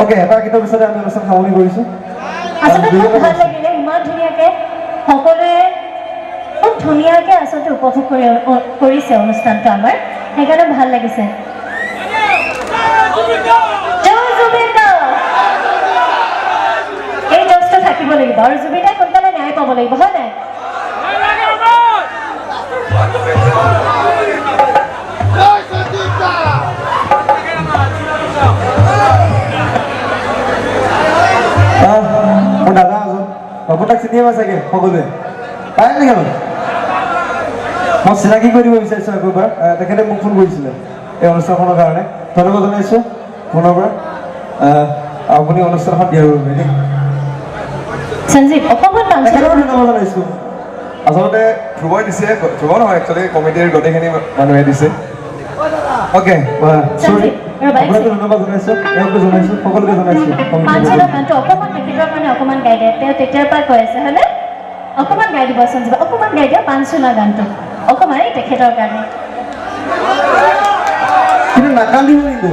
okay এটা গীতৰ পিছতে আমি অনুষ্ঠান সামৰণি কৰিছোঁ আচলতে খুব ভাল লাগিলে ইমান ধুনীয়াকৈ সকলোৱে খুব ধুনীয়াকৈ আচলতে উপভোগ কৰিছে অনুষ্ঠানটো আমাৰ সেইকাৰণে ভাল লাগিছে এই জজটো থাকিব লাগিব আৰু জুবিনে সোনকালে ন্যায় পাব লাগিব হয় নাই মোৰ দাদা এজন বাপুতাক চিনিয়ে পাই চাগে সকলোৱে পায় নেকি মই চিনাকি কৰিব বিচাৰিছোঁ একবাৰ তেখেতে মোক ফোন কৰিছিলে এই অনুষ্ঠানখনৰ কাৰণে ধন্যবাদ জনাইছোঁ ফোনৰ পৰা আপুনি অনুষ্ঠানখন দিয়াৰ বাবে দেই সঞ্জীৱ অকণমান তেখেতকো ধন্যবাদ জনাইছোঁ আচলতে ধ্ৰুৱই দিছে ধ্ৰুৱ নহয় একচুৱেলি কমিটিৰ গোটেইখিনি মানুহে দিছে অ'কে আপোনাকো ধন্যবাদ জনাইছোঁ এওঁকো জনাইছোঁ সকলোকে জনাইছোঁ পাঁচজনৰ গানটো অকণমান তেখেতৰ কাৰণে অকণমান গাই দিয়ে তেওঁ তেতিয়াৰ পৰা কৈ আছে হয়নে অকণমান গাই দিব সঞ্জীৱ অকণমান গাই দিয়া পাঁচজনৰ গানটো অকণমান এই তেখেতৰ কাৰণে কিন্তু নাকান্দিব কিন্তু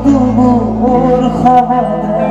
দুবুৰ খবৰ